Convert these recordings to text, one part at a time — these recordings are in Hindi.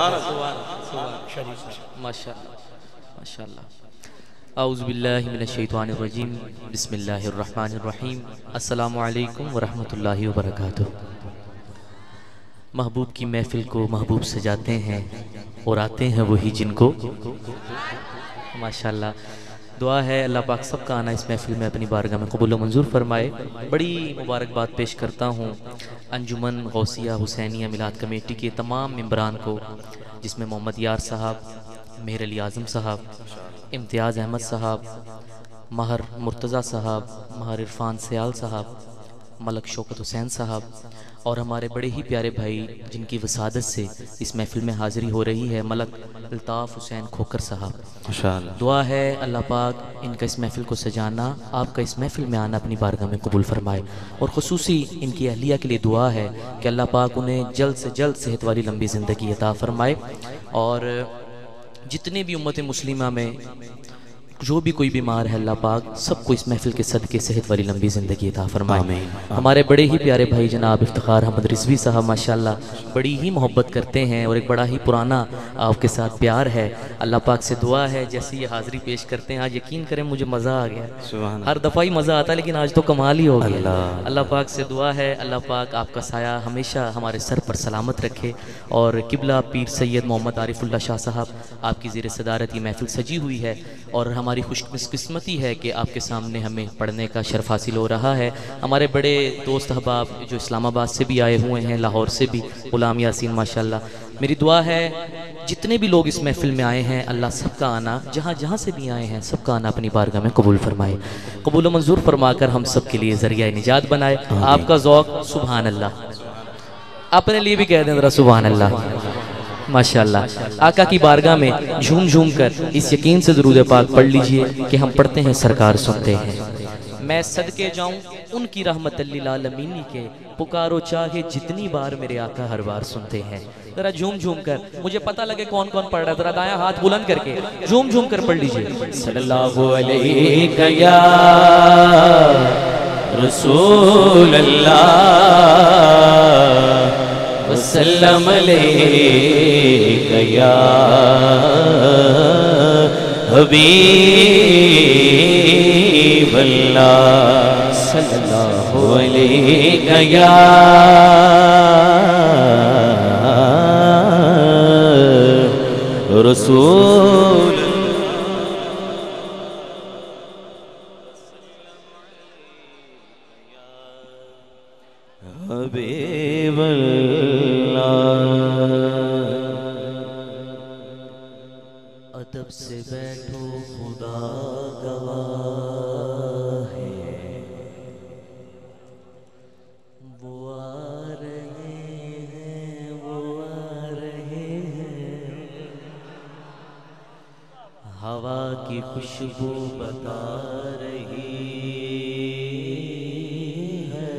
माशाअल्लाह माशाअल्लाह। औज़ु बिल्लाहि मिनश शैतानिर रजीम, बिस्मिल्लाहिर रहमानिर रहीम। अस्सलामु अलैकुम व रहमतुल्लाहि व बरकातुहू। महबूब की महफिल को महबूब सजाते हैं और आते हैं वही जिनको माशाअल्लाह। दुआ है अल्लाह पाक सबका आना इस महफिल में अपनी बारगाह में कबूल व मंजूर फरमाए। बड़ी मुबारकबाद पेश करता हूँ अंजुमन गौसिया हुसैनिया मिलाद कमेटी के तमाम मेंबरान को, जिसमें मोहम्मद यार साहब, मेहर अली आज़म साहब, इम्तियाज़ अहमद साहब, महर मुर्तज़ा साहब, महर इरफान सयाल साहब, मलक शौकत हुसैन साहब और हमारे बड़े ही प्यारे भाई जिनकी वसादत से इस महफिल में हाज़िरी हो रही है, मलक अल्ताफ़ हुसैन खोकर साहब। माशाअल्लाह। दुआ है अल्लाह पाक इनका इस महफिल को सजाना, आपका इस महफिल में आना अपनी बारगाह में कबूल फरमाए। और ख़ुसूसी इनकी अहलिया के लिए दुआ है कि अल्लाह पाक उन्हें जल्द से जल्द सेहत वाली लंबी ज़िंदगी अता फरमाए। और जितने भी उम्मत मुस्लिमा में जो भी कोई बीमार है, अल्लाह पाक सबको इस महफिल के सदके सेहत वाली लंबी ज़िंदगी अता फरमाए। हमारे बड़े ही प्यारे भाई जनाब इफ्तिखार अहमद रिजवी साहब माशाअल्लाह बड़ी ही मोहब्बत करते हैं और एक बड़ा ही पुराना आपके साथ प्यार है। अल्लाह पाक से दुआ है जैसे ये हाज़िरी पेश करते हैं, आज यकीन करें मुझे मज़ा आ गया। हर दफ़ा ही मज़ा आता है लेकिन आज तो कमाल ही हो गया। अल्लाह पाक से दुआ है अल्लाह पाक आपका साया हमेशा हमारे सर पर सलामत रखे। और किबला पीर सैयद मोहम्मद आरिफुल्लाह शाह साहब आपकी ज़ेर सदारत ये महफिल सजी हुई है और हमारी खुशकिस्मती है कि आपके सामने हमें पढ़ने का शर्फ हासिल हो रहा है। हमारे बड़े दोस्त अहबाब जो इस्लामाबाद से भी आए हुए हैं, लाहौर से भी, गुलाम यासीन माशाअल्लाह। मेरी दुआ है जितने भी लोग इस महफिल में आए हैं अल्लाह सबका आना, जहाँ जहाँ से भी आए हैं सबका आना अपनी बारगाह में कबूल फरमाए, कबूल मंजूर फरमाकर हम सब के लिए ज़रिया निजात बनाए। आपका ज़ौक़ सुभान अल्लाह, अपने लिए भी कह दें ज़रा सुभान अल्लाह माशाअल्लाह। आका की बारगाह में झूम झूम कर इस यकीन से दुरूद पाक पढ़ लीजिए कि हम पढ़ते हैं सरकार सुनते हैं। मैं सदके जाऊं उनकी रहमत लिल आलमीन के, पुकारो चाहे जितनी बार मेरे आका हर बार सुनते हैं। जरा झूम झूम कर, मुझे पता लगे कौन कौन पढ़ रहा है, जरा दाया हाथ बुलंद करके झूम झूम कर पढ़ लीजिए। सल्लल्लाहु अलैहि या रसूल अल्लाह वसल्लम अलैका या हबीब अल्लाह, सल्लल्लाहु अलैका या रसूल। हबीब अदब से बैठो खुदा गवाह है, वो आ रहे हैं, वो आ रहे हैं। हवा की खुशबू बता रही है,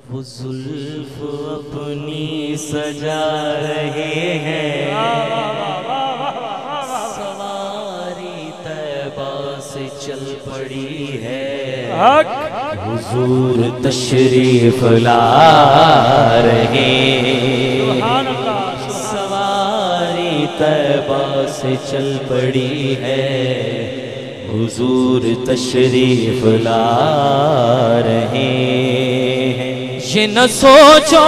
वो जुल्फ अपनी सजा रहे हैं। चल पड़ी है, हुजूर तशरीफ ला रहे, सवारी तैबा से चल पड़ी है, हुजूर तशरीफ ला रहे हैं। ये न सोचो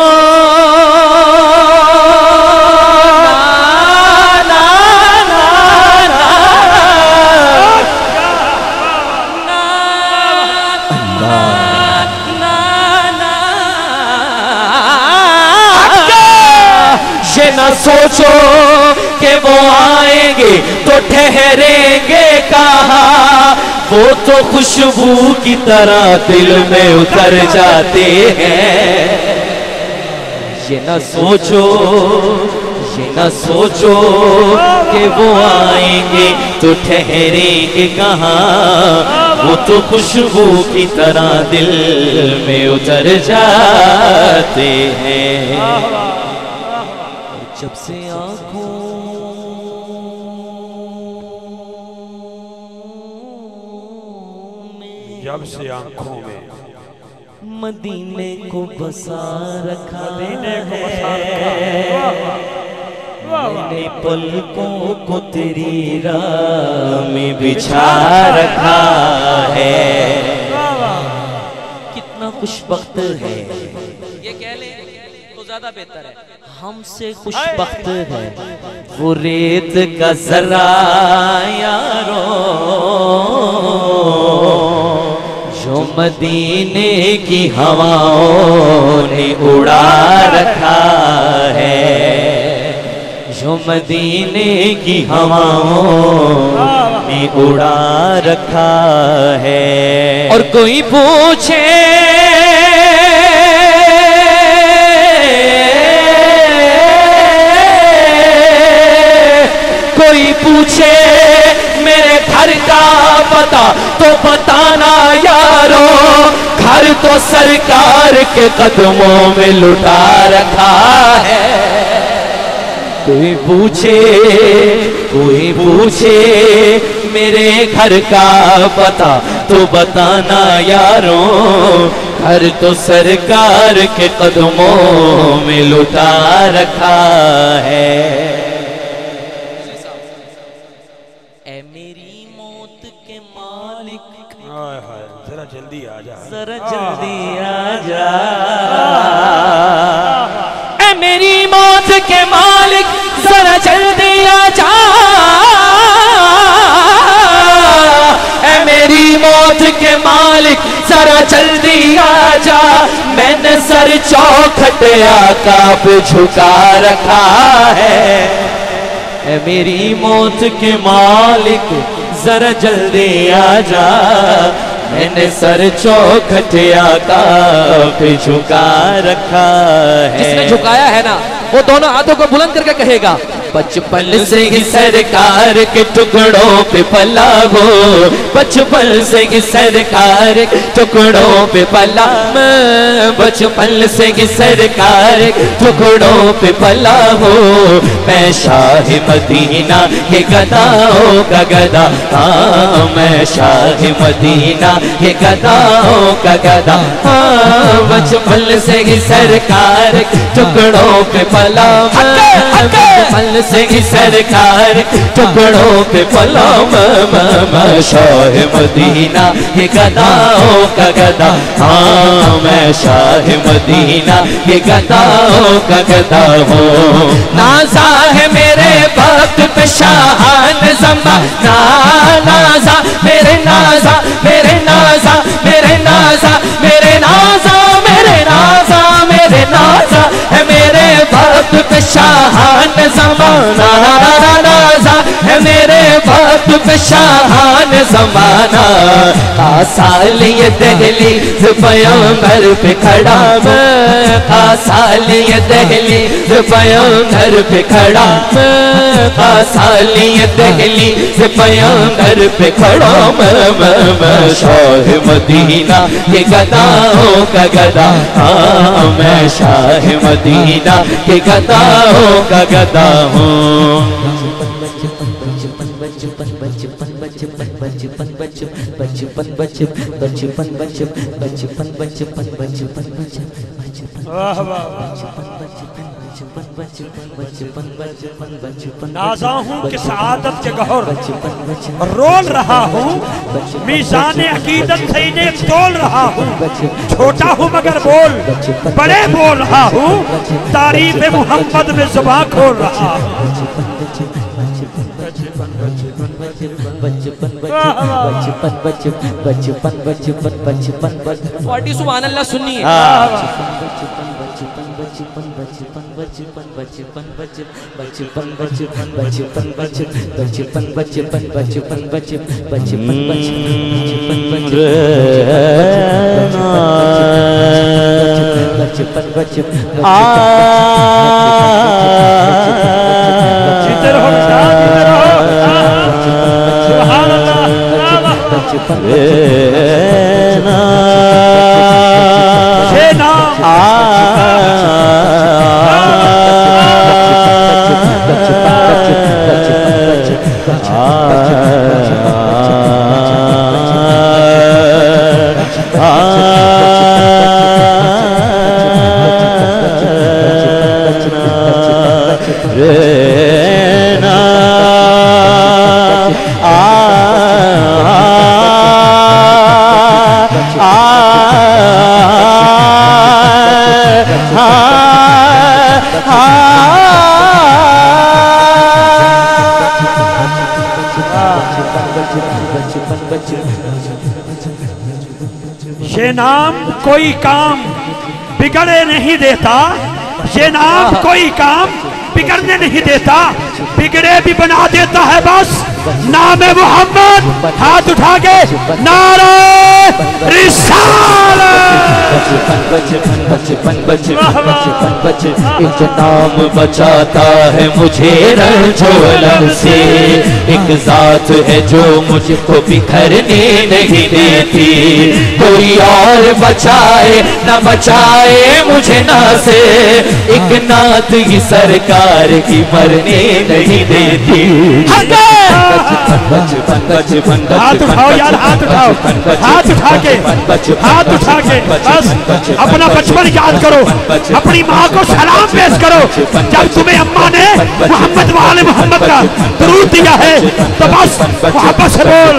न सोचो कि वो आएंगे तो ठहरेंगे कहाँ, वो तो खुशबू की तरह दिल में उतर जाते हैं। ये न सोचो, ये न सोचो कि वो आएंगे तो ठहरेंगे कहाँ, वो तो खुशबू की तरह दिल में उतर जाते हैं। जब से आँखों में, जब से आँखों में मदीने को बसा रखा मदीने को बसा रखा, पलकों को तेरी राह में बिछा रखा है। कितना खुशबख्त है, ये कह ले तो ज्यादा बेहतर है, हमसे खुशबख्त है वो रेत का जरा यारो जो मदीने की हवाओं ने उड़ा रखा है, जो मदीने की हवाओं ने उड़ा रखा है। और कोई पूछे कोई पूछे मेरे घर का पता तो बताना यारो, घर तो सरकार के कदमों में लुटा रखा है। कोई पूछे मेरे घर का पता तो बताना यारों, घर तो सरकार के कदमों में लुटा रखा है। ऐ मेरी मौत के मालिक, जरा जल्दी आ जा, जरा जल्दी आ जा। ऐ मेरी मौत के मालिक जरा जल्दी आ जा। ऐ मेरी मौत के मालिक जरा जल्दी आ जा। मैंने सर चौखट आका पे झुका रखा है। ऐ मेरी मौत के मालिक जरा जल्दी आ जा। मैंने सर चौखट आका पे झुका रखा है। जिसने झुकाया है ना वो दोनों हाथों को बुलंद करके कहेगा, बचपन से ही सरकार के टुकड़ों पे पला हो, बचपन से ही सरकार के टुकड़ों पे पला, बचपन से ही सरकार के टुकड़ों पे पला हो। मैं शाह मदीना के गदाओं का गदा, हाँ मैं शाह मदीना के गदाओं का गदा, हाँ बचपन से ही सरकार के टुकड़ों पे पला, बचपन से ही सरकार टुकड़ों पे पला, मैं शाह मदीना के गदाओं का गदा, हाँ मैं शाह मदीना के गदाओं का गदा हूँ। नाजा है मेरे वक्त पे शाहान ज़माना, नाजा मेरे नाजा मेरे नाजा मेरे नाजा मेरे नाजा मेरे नाजा मेरे नाजा है मेरे वक्त पे शाहान ज़माना, नाजा है मेरे वक्त पे शाहान ज़माना। साल ये दहली पैगंबर पे खड़ा, मैं साल ये दहली पैगंबर पे खड़ा, मैं साल ये दहली पैगंबर पे खड़ा, मैं शाह मदीना के गदाओं का गदा, हाँ मैं शाह मदीना के गदाओं का गदा हूँ। नाज़ा हूँ कि सआदत के गौर रोल रहा हूँ, मीज़ान अकीदत से इन्हें तोल रहा हूँ। छोटा हूँ मगर बोल बड़े बोल रहा हूँ, तारीफ़ मोहम्मद में ज़ुबान खोल रहा हूँ। सुभान अल्लाह सुनिए। रहना ये नाम कोई काम बिगड़े नहीं देता, ये नाम कोई काम बिगड़ने नहीं देता, बिगड़े भी बना देता है बस नाम है मोहम्मद। हाथ उठा के नारे एक नाम बचाता है मुझे रंजोलम से, एक जात है जो मुझको बिखरने नहीं देती, कोई और बचाए न बचाए मुझे ना से, एक नात ही सरकार की मरने नहीं देती। हाथ उठाओ यार, हाथ उठाओ, हाथ उठा के, हाथ उठा के बस अपना बचपन याद करो, अपनी माँ को सलाम पेश करो। जब तुम्हें अम्मा ने मोहम्मद वाले मोहम्मद का दरूद दिया है तो बस वापस से बोल।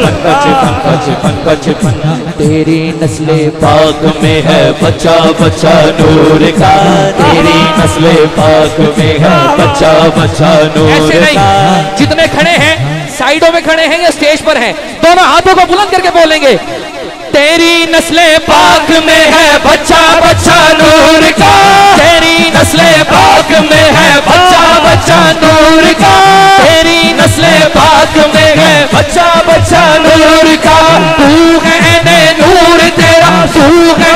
तेरी नस्ले पाक में है बच्चा बच्चा नूर का, तेरी नस्ले पाक में है बच्चा बच्चा नूर का। जितने खड़े हैं साइडों में खड़े हैं या स्टेज पर हैं, दोनों हाथों को बुलंद करके बोलेंगे, तेरी नस्ले पाक में है बच्चा बच्चा नूर का, तेरी नस्ले पाक में है बच्चा बच्चा नूर का, तेरी नस्ले पाक में है बच्चा बच्चा नूर का। तू है नूर तेरा, तू है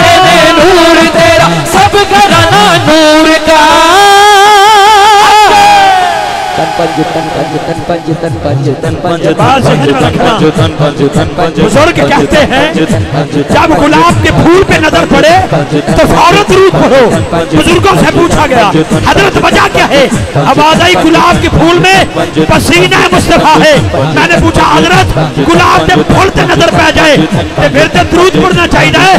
नूर तेरा, सब घराना नूर का। बुजुर्ग कहते हैं जब गुलाब के फूल पे नजर पड़े तो फौरन दरूद पढ़ो। बुजुर्गों से पूछा गया हजरत वजह क्या है, आवाज आई गुलाब के फूल में पसीना मुस्तफा है। मैंने पूछा हजरत गुलाब के फूल से नजर पै जाए तो फिर तो दरूद पढ़ना चाहिए,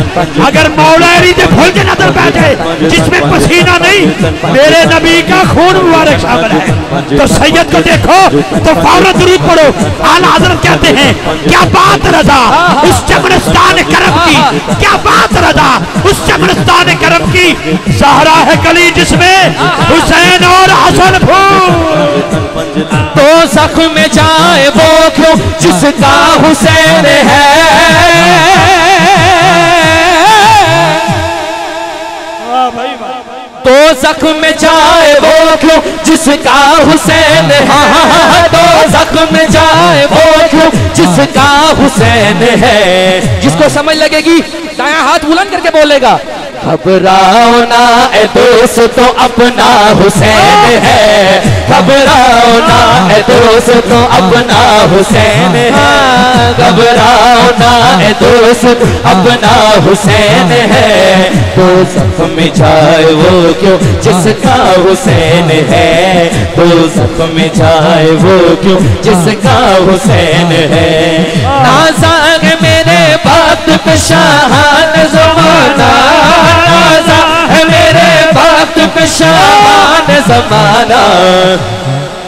अगर मौलारी के फूल से नजर पै जाए जिसमें पसीना नहीं मेरे नबी का खून मुबारक शामिल है तो सैयद को देखो तो फौरन दरूद पढ़ो। आला हजरत कहते हैं क्या बात रजा उस चमरस्तान करम की, क्या बात रजा उस चमरस्तान करम की, सहरा है गली जिसमें हुसैन और हसन फूल। तो जख्म में जाए वो क्यों जिसका हुसैन है, तो जख्म में जाए वो क्यों जिसका हुसैन है, तो जख्म में जाए वो क्यों जिसका हुसैन है। जिसको समझ लगेगी दायां हाथ बुलंद करके बोलेगा, घबराओ ना ए दोस्त तो अपना हुसैन है, घबराओ ना ए दोस्त तो अपना हुसैन है, घबराओ ना ए दोस्त अपना हुसैन है। तो जख्म में जाए वो क्यों जिसका हुसैन है, तो जख्म में जाए वो क्यों जिसका हुसैन है। नाज़ाग मेरे बात पे शाहान ज़माना, नाज़ा है मेरे बात पे शाहान ज़माना।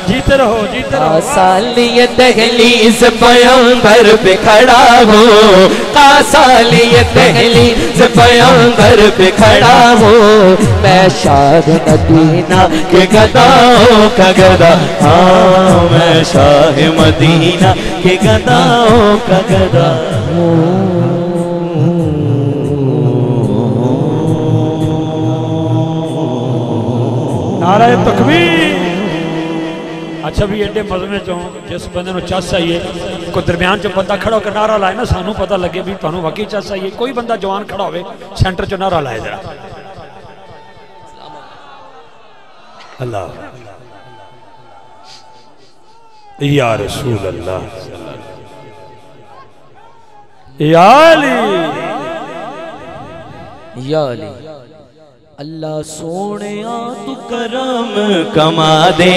जीते रहो, जीते रहो। सालिय दहलीज पैगंबर पे खड़ा हो, सालिय दहलीज पैगंबर पे खड़ा हो, मैं शाह मदीना के गदाओं का गदा, हाँ मैं शाह मदीना के गदाओं का गदा। नारे तकबीर। अच्छा भी एडे मजमे चो जिस बंदे चस आइए कोई दरम्यान च बंदा खड़ा होकर नारा लाए ना, सानू पता लगे भी तुहानू वाकई चस आइए। कोई बंदा जवान खड़ा हो सेंटर च नारा लाए जरा अल्लाह या रसूल अल्लाह या अली या अली। अल्लाह सोने तू करम कमा दे,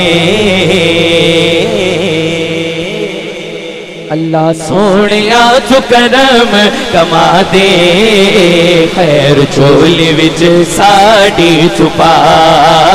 अल्लाह सोने तू करम कमा दे, खैर चोली विच साड़ी छुपा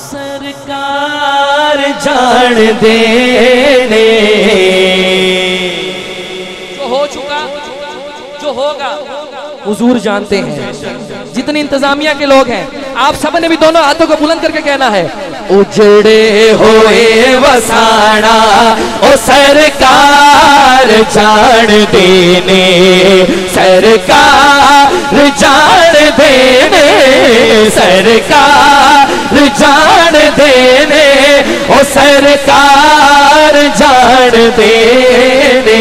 सरकार जान देने जो हो चुका जो होगा हुजूर जानते हैं। जितनी इंतजामिया के लोग हैं आप सब ने भी दोनों हाथों को बुलंद करके कहना है उजड़े होए वसाना ओ सरकार जान देने सरकार जान देने सरकार जान देने ओ सरकार जान देने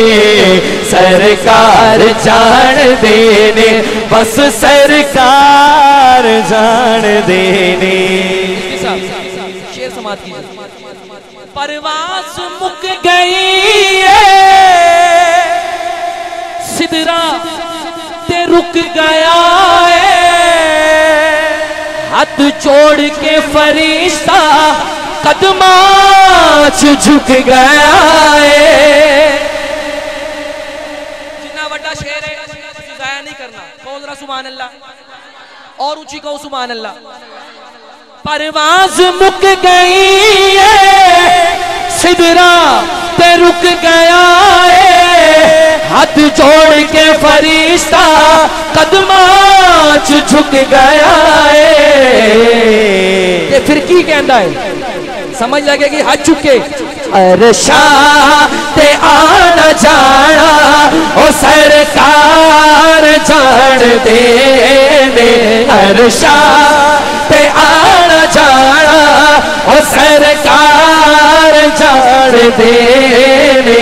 सरकार जान देने बस सरकार जान देने। शेर समाप्त कीजिए। परवास मुक गई है सिदरा ते रुक गया है हाथ जोड़ के फरिश्ता कदमाच झुक गया है। जितना बड़ा शेर है जाया नहीं करना। कौन जरा सुभान अल्लाह और ऊंची कहो सुभान अल्लाह। परवाज मुक गई है सिदरा ते रुक गया है हाथ जोड़ के फरिश्ता कदमाच झुक गया है। ये फिर की कहता है समझ लगेगी हाथ चुके अरशा ते आना जाना ओ सरकार जान देने अरशा ते आना जाना ओ सरकार जान देने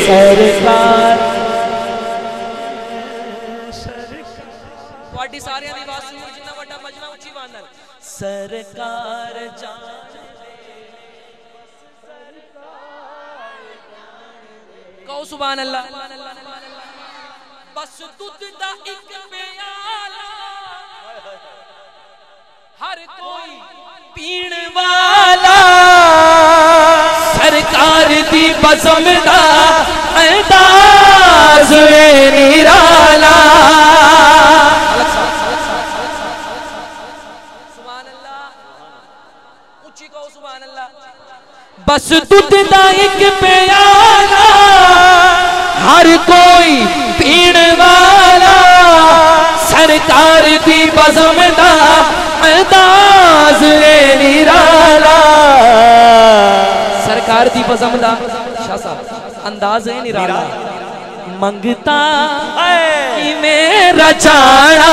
सरकार वाटी सारे आदिवासी जितना बड़ा मजमा ऊंची बांधल सरकार जान कहो सुभान अल्लाह। बस दूध दा एक प्याला हर कोई पीण वाला सरकार दी बज़म दा अंदाज़ निराला। सुभान अल्लाह ऊंची कहो सुभान अल्लाह। बस दूध दा एक प्याला हर कोई पीण वाला सरकार दी बज़म दा अंदाज़ निराला। सरकार दी बज़म दा शाह साहब अंदाज है निराला। मंगता कि मेरा जाना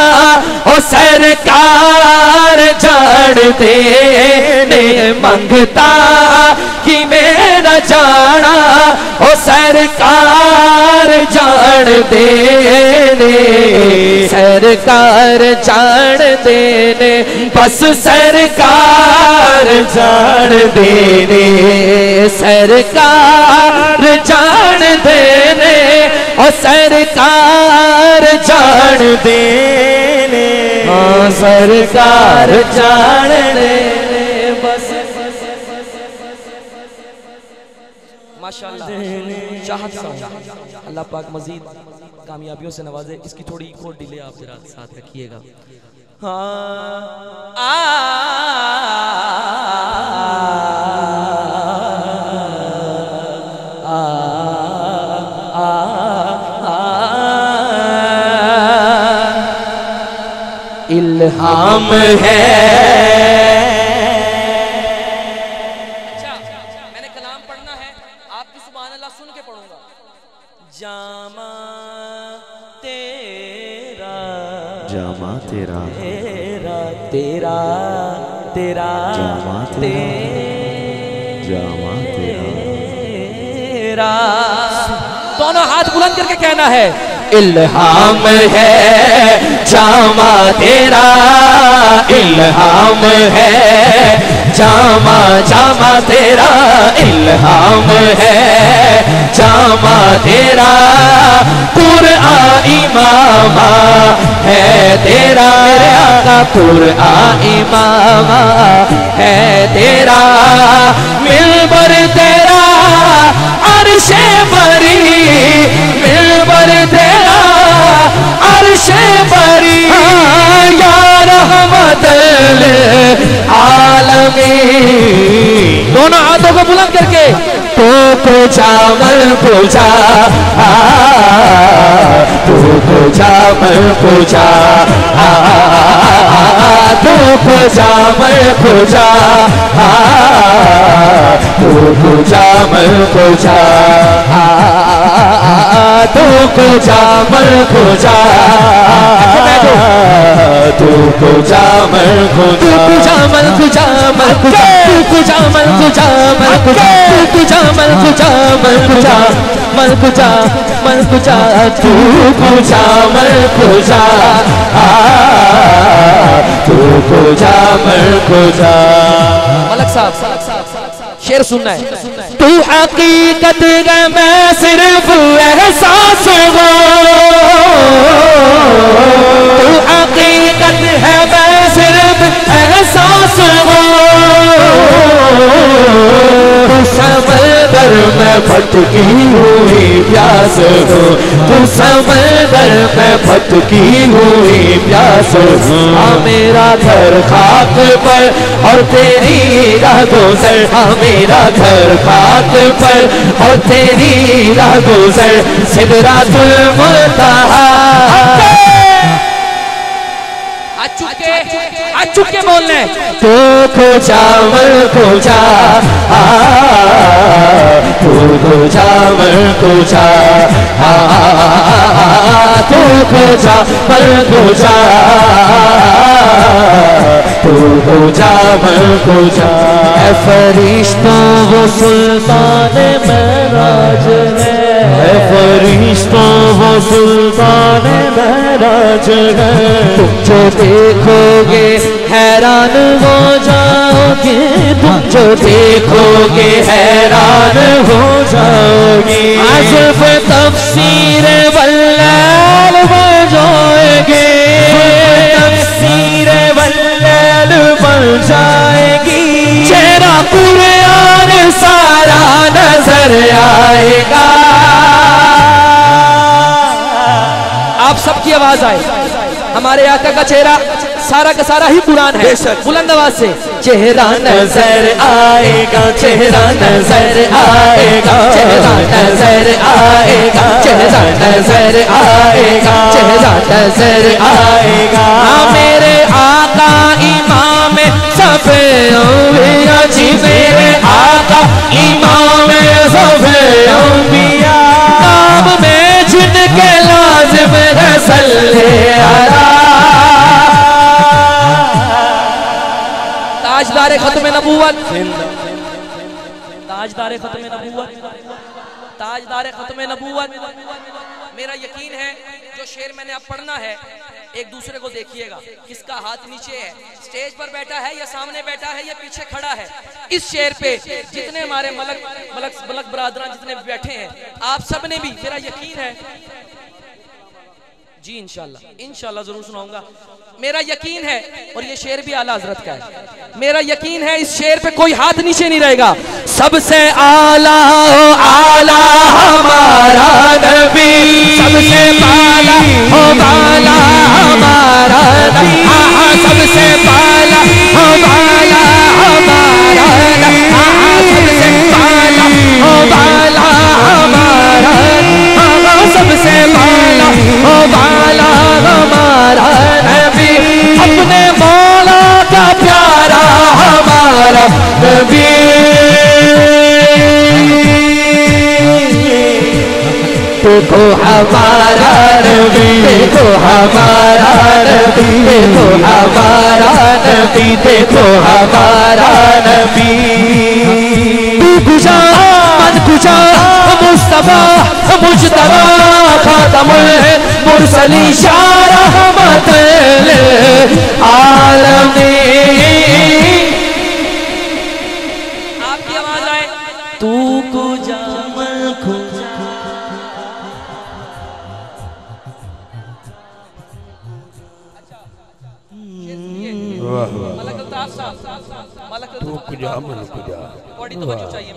ओ सरकार जान देने मंगता कि मेरा जाना ओ सरकार जान देने सरकार जान देने बस सरकार जान देने सरकार जान देने और सरकार जान देने हाँ सरकार जान देने बस माशाअल्लाह चाहत सा अल्लाह पाक मजीद कामयाबियों से नवाजे। इसकी थोड़ी एक और डिले आप जरा साथ रखिएगा। इल्हाम है। अच्छा मैंने कलाम पढ़ना है आपकी सुभान अल्लाह सुन के पढ़ूंगा। जामा तेरा जामा तेरा तेरा तेरा तेरा जामा तेरा जामा तेरा दोनों हाथ बुलंद करके कहना है इल्हाम है जामा तेरा, इल्हाम है जामा, जामा तेरा इल्हाम है जामा तेरा, कुरआन इमामा है तेरा, मेरे आका कुरआन इमामा है तेरा, मिंबर तेरा अर्शे बरी, मिंबर तेरा अर्शे बरी, या रहमतल आलमीन। दोनों हाथों को बुलंद करके तो पूछा मन पूछा, तू पूछा मन पूछा, तू पूछा मन पूछा, तू पूछा मन पूछा, तू पूछा मन पूछा, तू पूछा मन पूछा, तू पूछा मन पूछा, मन पूछा, तू पूछा मन पूछा, मन पूछा, तू पूछा मन पूछा, मन पूछा, मन पूछा, मन पूछा, तू पूछा मन पूछा, तू पूछा मन पूछा। मलक साहब शेर सुनना है। तू हकीकत है मैं सिर्फ एहसास हूँ, तू हकीकत है मैं सिर्फ एहसास हूँ, तू समंदर में भटकी हुई प्यास हो, तू समंदर में भटकी हुई प्यास हो, मेरा घर खाक पर और तेरी राह गुज़र, मेरा घर खाक पर और तेरी राह गुज़र, सिदरातुल मुंतहा। आज चुके बोलने तो खोजा मन खोजा, तू खोजा मन खोजा, तू खोजा मन खोजा, तू खोजा मन खोजा। फरिश्तों वो सुल्तान महराज है, फरिश्तों वो सुल्तान महराज है, तुम जो देखोगे हैरान हो जाओगे, तुम जो देखोगे हैरान हो जाओगे, आज़िफ़ तफ़सीर वल्लैल बन जाएगी, तफ़सीर वल्लैल बन जाएगी, चेहरा कुरान सारा नजर आएगा। आप सबकी आवाज आए, हमारे आका का चेहरा सारा का सारा ही कुरान है, बुलंद आवाज से चेहरा नजर आएगा, चेहरा नजर आएगा, चेहरा नजर आएगा, चेहरा नजर आएगा, चेहरा नजर आएगा, मेरे आका इमाम सफे अंबिया जी, मेरे आका इमाम सफे अंबिया, नाम में जिनके लाजिम है सल्ले अला, ताजदार खत्म नबूवत, ताजदार खत्म नबूवत, ताजदार खत्म नबूवत। मेरा यकीन है जो शेर मैंने अब पढ़ना है, एक दूसरे को देखिएगा, किसका हाथ नीचे है, स्टेज पर बैठा है या सामने बैठा है या पीछे खड़ा है। इस शेर पे जितने हमारे मलक बरादरान जितने बैठे हैं, आप सब ने भी, मेरा यकीन है जी इंशाल्लाह जरूर सुनाऊंगा, मेरा यकीन है, और ये शेर भी आला हजरत का है, मेरा यकीन है इस शेर पे कोई हाथ नीचे नहीं रहेगा। सबसे आला आला हमारा नबी, सबसे बाला हो बाला हमारा नबी, सबसे बाला हो बाला हमारा नबी, सबसे बाला हो बाला हमारा, सबसे बाला हो बाला हमारा नबी, अपने मौला का प्यारा हमारा नबी, देखो हमारा नबी, देखो हमारा नबी, देखो हमारा नबी, देखो हमारा नबी, तू गुजा मन गुजा मुस्तफा मुजतबा खातमुल मुरसली शाह रहमतुल आलमीन। आपकी आवाज आए। तू को जामल खुजा बड़ी तवज्जो चाहिए।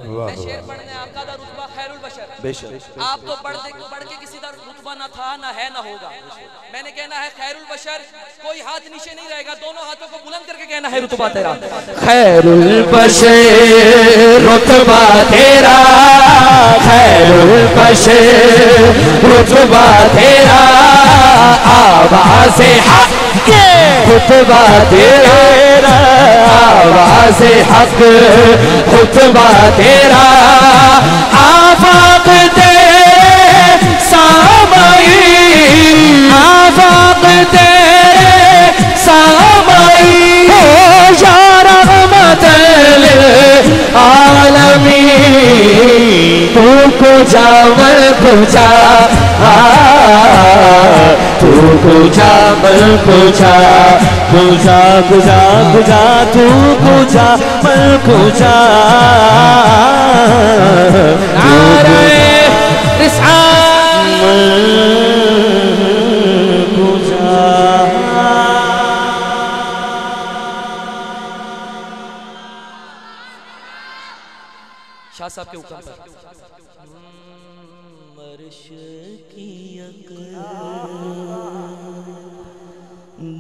मैं शेर पढ़ने आपका दा रुतबा खैरुल बशर, आप तो पढ़ के किसी का रुतबा ना था ना है ना होगा। मैंने कहना है खैरुल बशर, कोई हाथ नीचे नहीं रहेगा, दोनों हाथों को बुलंद करके कहना है रुतबा तेरा। खैरुल बशर रुतबा तेरा, खैरुल बशर रुतबा तेरा, आवाज़ हक रुतबा तेरा, आवाज़ हक रुतबा तेरा, आफाक तेरे सामई, आफाक तेरे सामई, हो या रहमतुल आलमीन। तू को जामल खुजा, तू खुजा मल खुजा, खुजा खुजा खुजा तू खुजा मल खुजा, नारे रिसाल खुजा। शाह साहब के ऊपर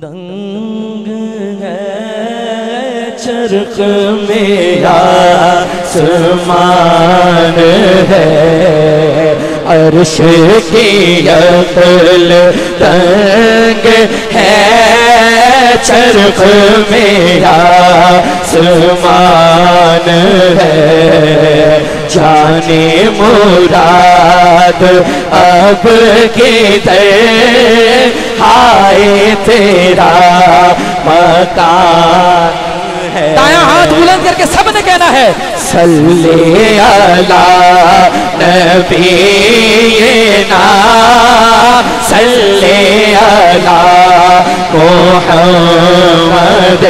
दंग है चरख मेरा समान है, अर्श की अकल तंग है, चरख मेरा समान है, जाने मुराद अब किधर हाय तेरा मकान है। दायां हाथ बुलंद करके सबने कहना है सल्ले अला नबीना, सल्ले अला मुहम्मद,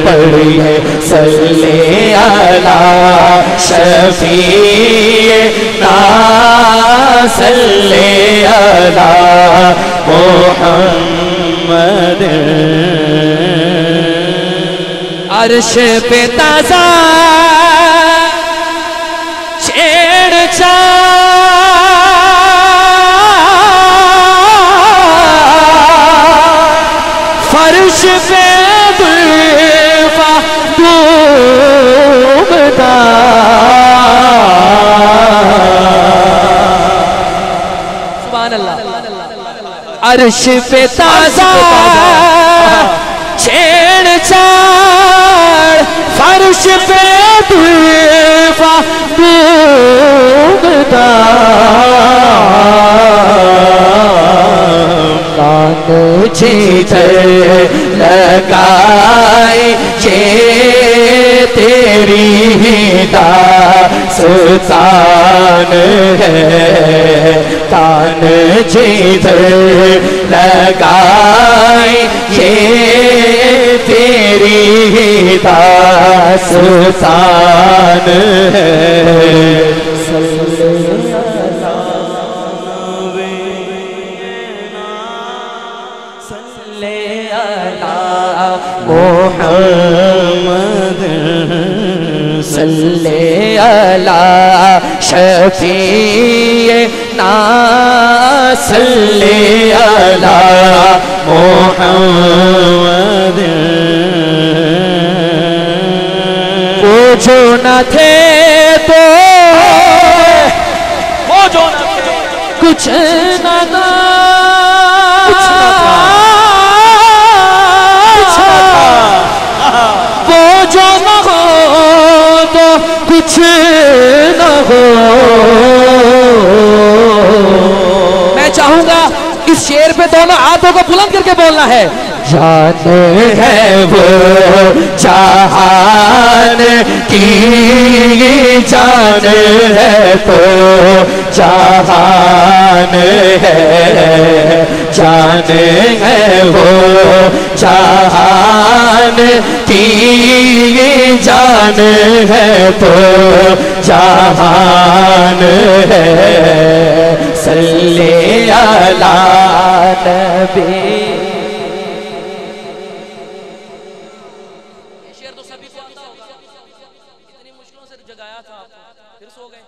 पढ़िए सल्ले अला शफीना, सल्ले अला मुहम्मद। अर्श पे ताज़ा छेड़छाड़, फर्श पे दुल्फा डूबता, सुभान अल्लाह। अर्श पे ताज़ा छेड़छाड़, फर्श पे दुल्फा डूबता, कान जिधर लगाए ये तेरी दास्तान है, कान जिधर लगाए ये तेरी दास्तान है। मोहम्मद सल्ले अला शफीए ना, सल्ले अला मुहम्मद। वो जो न थे तो वो जो न थे कुछ न था, वो जो न हो तो कुछ न हो। मैं चाहूंगा इस शेर पे दोनों हाथों को बुलंद करके बोलना है, जान है वो जहान की जान है तो जहान है, जान है वो जहान की जान है तो जहान है। सल्ले अला नबी। शेर तो सभी को आता होगा, इतनी मुश्किलों से जगाया था फिर सो गए।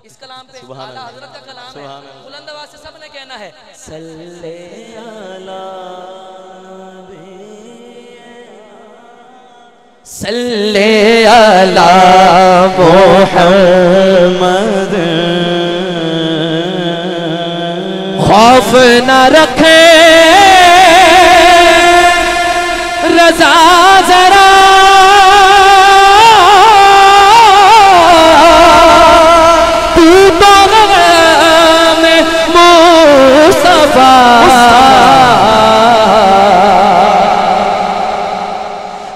इस कलाम पे आला हजरत का कलाम है, बुलंद आवाज से सबने कहना है सल्ले अला सल्ले अला मुहम्मद। खौफ न रखे रज़ा जरा, तू तो में मुस्तफा।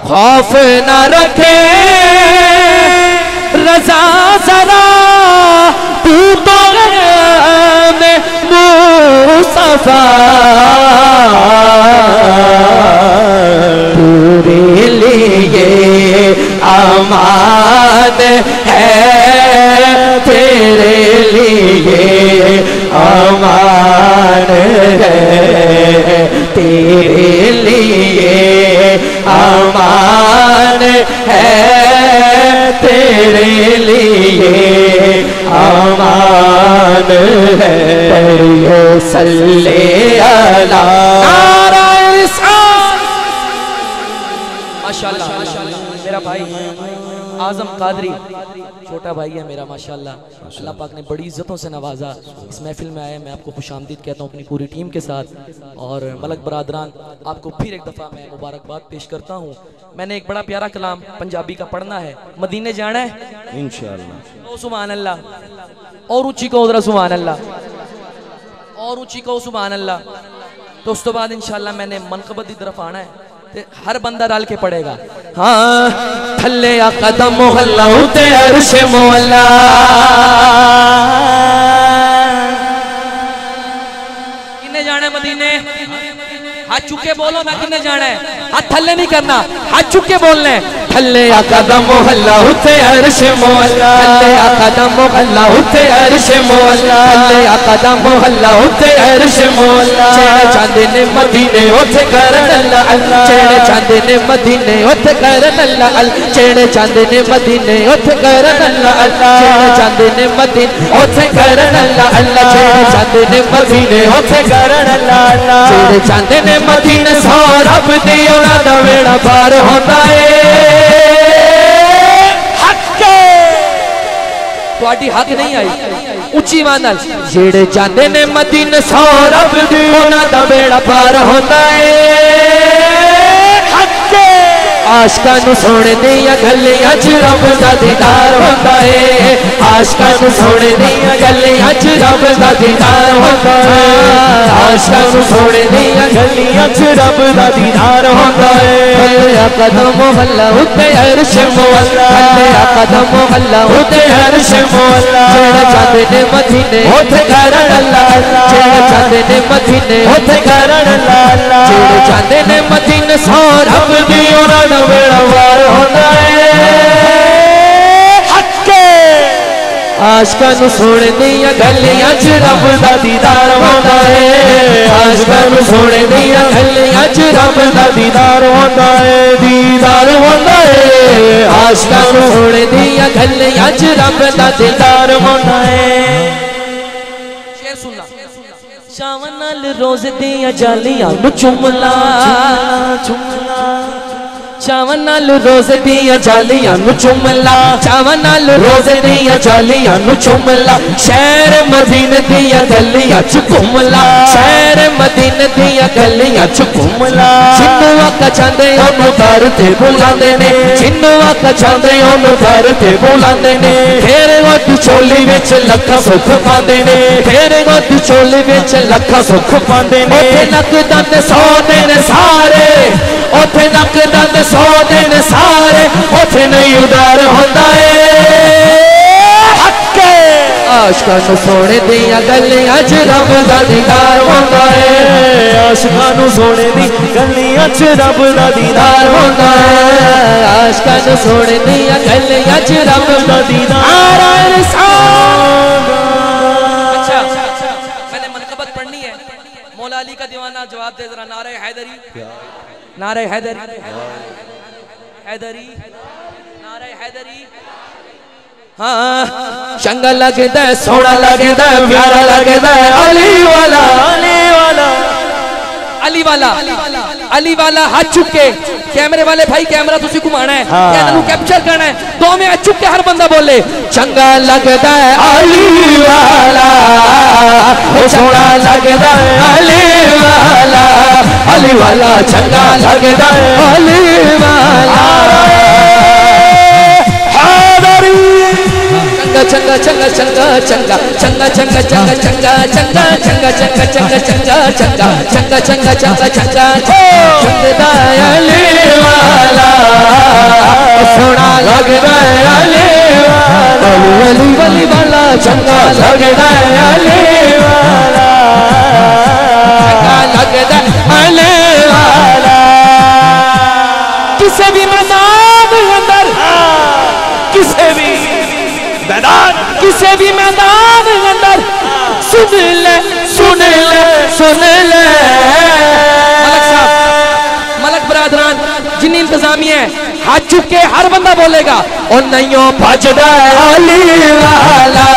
खौफ न रखे रज़ा जरा, तू तो में मुस्तफा। तेरे लिए अमान है, तेरे लिए अमान है, तेरे लिए अमान है, तेरे लिए अमान है। सल्ले अला माशाल्लाह। मेरा भाई आजम कादरी छोटा भाई है मेरा, माशाल्लाह। अल्लाह पाक ने बड़ी इज्जतों से नवाजा। इस महफिल में आए, मैं आपको खुशामदीद कहता हूँ अपनी पूरी टीम के साथ। और मलक बरादरान, आपको फिर एक दफ़ा मैं मुबारकबाद पेश करता हूँ। मैंने एक बड़ा प्यारा कलाम पंजाबी का पढ़ना है। मदीने जाना है इंशाअल्लाह। ओ सुभान अल्लाह, और ऊंची कहो जरा सुभान अल्लाह, और ऊंची कहो सुभान अल्लाह। तो उस तो बाद इंशाअल्लाह मैंने मनकबत की तरफ आना है, हर बंदा डाल के पड़ेगा। हाँ थल्ले आ कदम मोहल्ला उते अर्श मोहल्ला, किन्ने जाना है मदीने? हाथ चुके बोलो मैं किन्ने जाना है। हाथ थल्ले नहीं करना, हाथ चुके बोलना है। थल्ले आ कदम मोहल्ला उते अर्श मोहल्ला, थल्ले आ कदम मोहल्ला उते अर्श मोहल्ला, थल्ले आ कदम मोहल्ला उते अर्श मोहल्ला। चेहरे चांदे ने मदीने उते करन अल्लाह अल्लाह, चेहरे चांदे ने मदीने उते करन अल्लाह अल्लाह, चेहरे चांदे ने मदीने उते करन अल्लाह अल्लाह, चेहरे चांदे ने मदीने उते करन अल्लाह अल्लाह, चेहरे चांदे ने मदीने उते करन अल्लाह अल्लाह, चेहरे चांदे ने मदीने सो रब दी उना दा वेड़ा पार होंदा है। ਤੁਹਾਡੀ हक नहीं आई उची मानल। जेड़े जाते ने मदीने सो रब दी उना दा बेड़ा पार होंदा है। आशका नू सोने दिया गलियां च रब दा दीदार होंदा है, आशका नू सोने दिया गलियां च रब दा दीदार होंदा है, आशका नू सोने दिया गलियां च रब दा दीदार होंदा है। थल्ले कदम मोहल्ला उते अर्श मोहल्ला, थल्ले कदम मोहल्ला उते अर्श मोहल्ला। जेड़े जाते ने मदीने उते करन अल्लाह अल्लाह, जेड़े जाते ने मदीने उते करन अल्लाह अल्लाह, जेड़े जाते ने मदीने सो रब दी उना दा वेड़ा पार होंदा है। आशका नू सोने दिया गलियां च रब दा दीदार होंदा है, आशका नू सोने दिया गलियां च रब दा दीदार होंदा है, दीदार होंदा है। आशका नू सोने दिया गलियां च रब दा दीदार होंदा है। शेर सुनना। शावन नाल रोज दिया जालियां नु चुमला, चावन नाल रोज दिया जालियां नु चुमला, चावन नाल रोज दिया जालियां नु चुमला। शहर मदीने दिया गलियां च घुमला, शहर मदीने दिया गलियां च घुमला। जिन्नू आका चांदे ओनू दर ते बुलांदे ने, जिन्नू आका चांदे ओनू दर ते बुलांदे ने। फिर वो चोली विच लखा सुख पांदे ने, तेरे गोदी चोली विच लखा सुख पांदे ने। ओथे नक दंद 100 दिन सारे, ओथे नक दंद 100 दिन सारे, ओथे नहीं उदार होंदा है। आशिकां नूं सोने दियां गल्लियां च रब दा दीदार होंदा है, आशिकां नूं सोने दी गल्लियां च रब दा दीदार होंदा है, आशिकां नूं सोने दियां गल्लियां च रब दा दीदार। अच्छा, मैंने मनकबत पढ़नी है। मौला अली का दीवाना जवाब दे जरा। नारे हैदरी, नारे हैदरी, हैदरी, नारे हैदरी। हाँ, चंगा लगदा है, सोना लगदा है, प्यारा लगदा है अली वाला, अली वाला, अली वाला, अली वाला। हाथ चुक के कैमरे वाले भाई कैमरा तुसी घुमाना है, इन्हां कैप्चर करना है। दो में हाथ चुक के हर बंदा बोले चंगा लगदा है अली वाला, सोना लगदा है अली वाला, अली वाला चंगा लगदा है अली वाला। चंगा चंगा चंगा चंगा चंगा चंगा चंगा चंगा चंगा चंगा चंगा चंगा चंगा चंगा चंगा चंगा चंगा चंगा चंगा अली वाला, सोना लगदा है अली वाला, अली अली वाला चंगा लगदा है अली वाला, चंगा लगदा अली वाला। किसी भी मैदान अंदर, किसी भी मैदान, किसी भी मैदान अंदर सुन ले, सुन ले, सुन ले। मलक साहब, मलक बरादरान जिन इंतजामिया है, हाथ चुक के हर बंदा बोलेगा ओ नैयो भजदा अली वाला,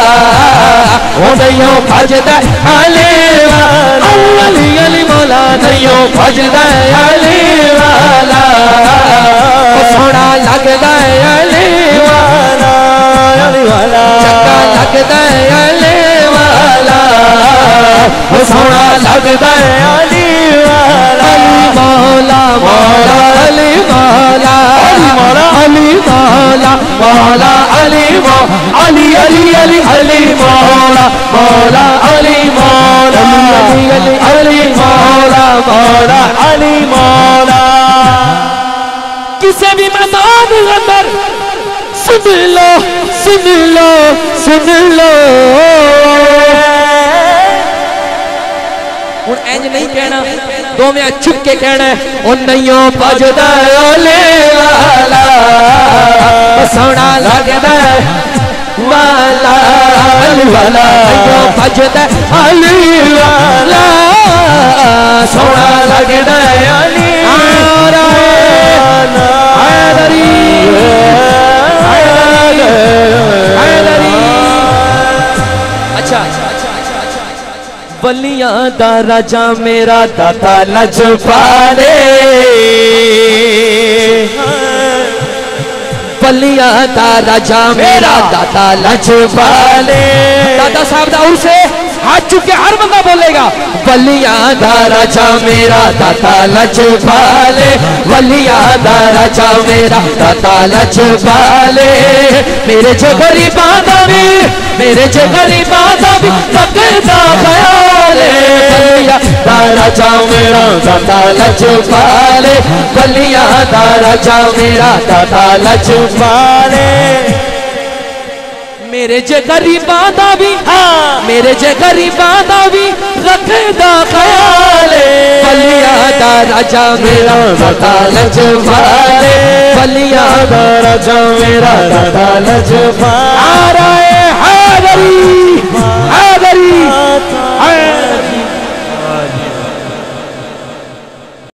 ओ नैयो भजदा अली वाला, अली अली मौला नैयो भजदा अली वाला, सोना लगदा अली वाला, अली वाला चंगा लगदा अली वाला, सोना लगदा अली वाला, अली मौला मौला अली मौला, अली मौला अली मौला मौला अली मौला, अली अली अली अली मौला मौला अली मौला, अली अली अली मौला मौला अली मौला। किसी भी मैदान अंदर सुन लो, सुन लो, सुन लो। हुण इंज नहीं कहना, दो में चुप के कहना है ओ नैयो भजदा अली वाला, सोना लगदा वाला, अली वाला नैयो भजदा अली वाला, सोना लगदा अली वाला। हैदरी हैदरी। अच्छा, बलियां दा राजा मेरा दाता लजपाले, बलियां दा राजा मेरा दाता लजपाले। दादा साहब दा उसे हाथ चुके हर बंदा बोलेगा बलियां दा राजा मेरा दाता लजपाले, बलियां दा राजा मेरा दाता लजपाले। मेरे जो गरीबां दा भी, मेरे जो गरीबां दा भी रखदा ख्याल, बलियां दा राजा मेरा दाता लजपाले, बलियां दा राजा मेरा दाता लजपाले। मेरे जे गरीबां दा भी, हाँ मेरे जे गरीबां दा भी रखदा ख्याल, बलियां दा राजा मेरा दाता लजपाले, बलियां दा राजा मेरा दाता लजपाले।